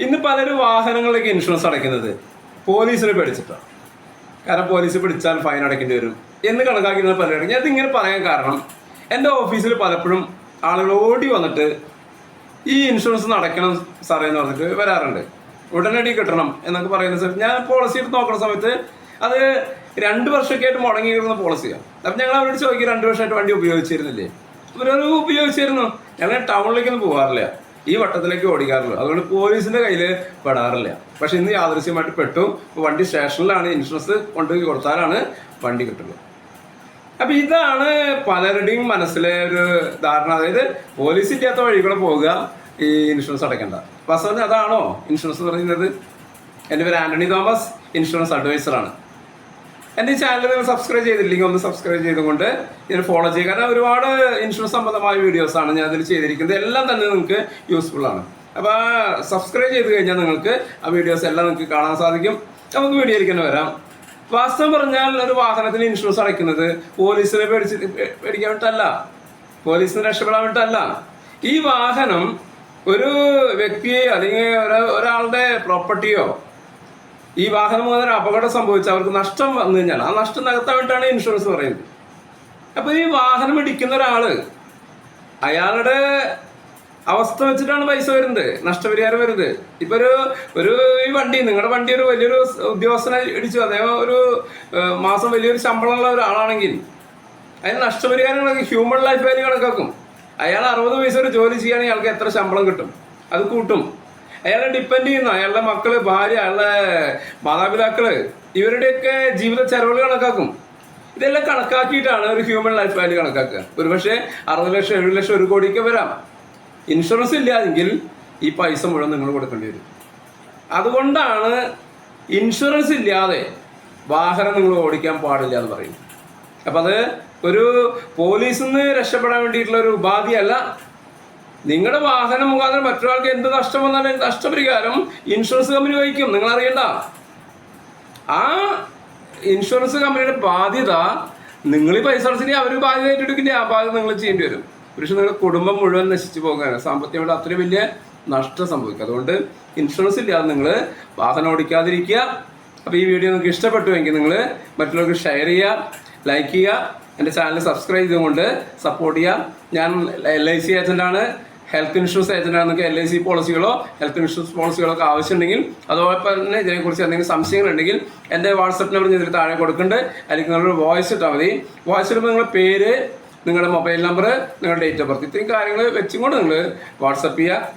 ഇന്ന് പലരും വാഹനങ്ങളിലേക്ക് ഇൻഷുറൻസ് അടയ്ക്കുന്നത് പോലീസിനെ പേടിച്ചിട്ടാണ്. കാരണം പോലീസ് പിടിച്ചാൽ ഫൈൻ അടയ്ക്കേണ്ടി വരും എന്ന് കണക്കാക്കുന്നത് പലരും. ഞാൻ ഇതിങ്ങനെ പറയാൻ കാരണം എൻ്റെ ഓഫീസിൽ പലപ്പോഴും ആളുകൾ ഓടി വന്നിട്ട് ഈ ഇൻഷുറൻസ് അടയ്ക്കണം സാറേ എന്ന് പറഞ്ഞിട്ട് വരാറുണ്ട്. ഉടനടി കിട്ടണം എന്നൊക്കെ പറയുന്ന സമയത്ത് ഞാൻ പോളിസി എടുത്ത് നോക്കുന്ന സമയത്ത് അത് 2 വർഷമൊക്കെ ആയിട്ട് മുടങ്ങിയിരുന്ന പോളിസിയാണ്. അപ്പം ഞങ്ങൾ അവരോട് ചോദിക്കും 2 വർഷമായിട്ട് വണ്ടി ഉപയോഗിച്ചിരുന്നില്ലേ? അവരൊരു ഉപയോഗിച്ചിരുന്നു. ഞങ്ങൾ ടൗണിലേക്കൊന്നും പോകാറില്ല, ഈ വട്ടത്തിലേക്ക് ഓടിക്കാറുള്ളൂ. അതുകൊണ്ട് പോലീസിന്റെ കയ്യിൽ പെടാറില്ല. പക്ഷെ ഇന്ന് യാദൃശ്യമായിട്ട് പെട്ടു. വണ്ടി സ്റ്റേഷനിലാണ്, ഇൻഷുറൻസ് കൊണ്ടുപോയി കൊടുത്താലാണ് വണ്ടി കിട്ടുള്ളൂ. അപ്പൊ ഇതാണ് പലരുടെയും മനസ്സിലെ ഒരു ധാരണ. അതായത് പോലീസ് ഇല്ലാത്ത വഴി കൂടെ പോവുക, ഈ ഇൻഷുറൻസ് അടയ്ക്കേണ്ട. വാസ്തവത്തിൽ അതാണോ ഇൻഷുറൻസ് എന്ന് പറയുന്നത്? എൻ്റെ പേര് ആന്റണി തോമസ്, ഇൻഷുറൻസ് അഡ്വൈസറാണ്. എൻ്റെ ഈ ചാനൽ നിങ്ങൾ സബ്സ്ക്രൈബ് ചെയ്തില്ലെങ്കിൽ ഒന്ന് സബ്സ്ക്രൈബ് ചെയ്തുകൊണ്ട് ഇതിന് ഫോളോ ചെയ്യുക. കാരണം ഒരുപാട് ഇൻഷുറൻസ് സംബന്ധമായ വീഡിയോസാണ് ഞാൻ അതിൽ ചെയ്തിരിക്കുന്നത്. എല്ലാം തന്നെ നിങ്ങൾക്ക് യൂസ്ഫുൾ ആണ്. അപ്പോൾ സബ്സ്ക്രൈബ് ചെയ്ത് കഴിഞ്ഞാൽ നിങ്ങൾക്ക് ആ വീഡിയോസ് എല്ലാം നിങ്ങൾക്ക് കാണാൻ സാധിക്കും. നമുക്ക് വീഡിയോയിലേക്ക് തന്നെ വരാം. വാസ്തവം പറഞ്ഞാൽ ഒരു വാഹനത്തിന് ഇൻഷുറൻസ് അടയ്ക്കുന്നത് പോലീസിനെ പേടിക്കാൻ വേണ്ടിയിട്ടല്ല, പോലീസിന് രക്ഷപ്പെടാൻ വേണ്ടിയിട്ടല്ല. ഈ വാഹനം ഒരു വ്യക്തിയെ അല്ലെങ്കിൽ ഒരാളുടെ പ്രോപ്പർട്ടിയോ ഈ വാഹനം മുഖേന അപകടം സംഭവിച്ചാൽ അവർക്ക് നഷ്ടം വന്നു കഴിഞ്ഞാൽ ആ നഷ്ടം നികത്താൻ വേണ്ടിയിട്ടാണ് ഇൻഷുറൻസ് പറയുന്നത്. അപ്പൊ ഈ വാഹനം ഇടിക്കുന്ന ഒരാള് അയാളുടെ അവസ്ഥ വെച്ചിട്ടാണ് പൈസ വരുന്നത്, നഷ്ടപരിഹാരം വരുന്നത്. ഇപ്പൊ ഒരു ഈ വണ്ടി, നിങ്ങളുടെ വണ്ടി ഒരു വലിയൊരു ഉദ്യോഗസ്ഥനെ ഇടിച്ചു, അദ്ദേഹം ഒരു മാസം വലിയൊരു ശമ്പളമുള്ള ഒരാളാണെങ്കിൽ അതിന് നഷ്ടപരിഹാരം ഹ്യൂമൻ ലൈഫ് വാല്യൂ കണക്കാക്കും. അയാൾ 60 പൈസ ഒരു ജോലി ചെയ്യുകയാണെങ്കിൽ അയാൾക്ക് എത്ര ശമ്പളം കിട്ടും? അത് കൂട്ടും. അയാളെ ഡിപ്പെൻഡ് ചെയ്യുന്ന അയാളുടെ മക്കള്, ഭാര്യ, അയാളുടെ മാതാപിതാക്കള്, ഇവരുടെയൊക്കെ ജീവിത ചെലവുകൾ കണക്കാക്കും. ഇതെല്ലാം കണക്കാക്കിയിട്ടാണ് ഒരു ഹ്യൂമൻ ലൈഫ് വാല്യൂ കണക്കാക്കുക. ഒരുപക്ഷെ 60 ലക്ഷം 70 ലക്ഷം 1 കോടിയൊക്കെ വരാം. ഇൻഷുറൻസ് ഇല്ലാതെങ്കിൽ ഈ പൈസ മുഴുവൻ നിങ്ങൾ കൊടുക്കേണ്ടി വരും. അതുകൊണ്ടാണ് ഇൻഷുറൻസ് ഇല്ലാതെ വാഹനം നിങ്ങൾ ഓടിക്കാൻ പാടില്ല എന്ന് പറയുന്നത്. അപ്പം അത് ഒരു പോലീസിൽ നിന്ന് രക്ഷപ്പെടാൻ വേണ്ടിയിട്ടുള്ള ഒരു ഉപാധിയല്ല. നിങ്ങളുടെ വാഹനം മുഖാന്തരം മറ്റൊരാൾക്ക് എന്ത് നഷ്ടം വന്നാലും നഷ്ടപരിഹാരം ഇൻഷുറൻസ് കമ്പനി വഹിക്കും. നിങ്ങൾ അറിയണ്ട. ആ ഇൻഷുറൻസ് കമ്പനിയുടെ ബാധ്യത നിങ്ങൾ ഈ പൈസ അടച്ചിട്ട് അവർ ബാധ്യത ഏറ്റെടുക്കില്ല. ആ ബാധ്യത നിങ്ങൾ ചെയ്യേണ്ടി വരും. പക്ഷെ നിങ്ങളുടെ കുടുംബം മുഴുവൻ നശിച്ചു പോകാനാണ്, സാമ്പത്തികമായിട്ട് അത്രയും വലിയ നഷ്ടം സംഭവിക്കും. അതുകൊണ്ട് ഇൻഷുറൻസ് ഇല്ലാതെ നിങ്ങൾ വാഹനം ഓടിക്കാതിരിക്കുക. അപ്പോൾ ഈ വീഡിയോ നിങ്ങൾക്ക് ഇഷ്ടപ്പെട്ടുവെങ്കിൽ നിങ്ങൾ മറ്റുള്ളവർക്ക് ഷെയർ ചെയ്യുക, ലൈക്ക് ചെയ്യുക, എൻ്റെ ചാനൽ സബ്സ്ക്രൈബ് ചെയ്തുകൊണ്ട് സപ്പോർട്ട് ചെയ്യുക. ഞാൻ LIC ഏജൻ്റാണ്, ഹെൽത്ത് ഇൻഷുറൻസ് ഏജൻ്റാണ്. നിങ്ങൾക്ക് LIC പോളിസികളോ ഹെൽത്ത് ഇൻഷുറൻസ് പോളിസികളോ ഒക്കെ ആവശ്യമുണ്ടെങ്കിൽ, അതോടൊപ്പം തന്നെ ഇതിനെക്കുറിച്ച് എന്തെങ്കിലും സംശയങ്ങളുണ്ടെങ്കിൽ എൻ്റെ വാട്സപ്പ് നമ്പർ ഇതിൽ താഴെ കൊടുക്കുന്നുണ്ട്. അല്ലെങ്കിൽ നിങ്ങളൊരു വോയിസ് ഇട്ടാൽ മതി. വോയിസ് ഇടുമ്പോൾ നിങ്ങളുടെ പേര്, നിങ്ങളുടെ മൊബൈൽ നമ്പർ, നിങ്ങളുടെ ഡേറ്റ് ഓഫ് ബർത്ത്, ഇത്രയും കാര്യങ്ങൾ വെച്ചുകൊണ്ട് നിങ്ങൾ വാട്സപ്പ് ചെയ്യുക.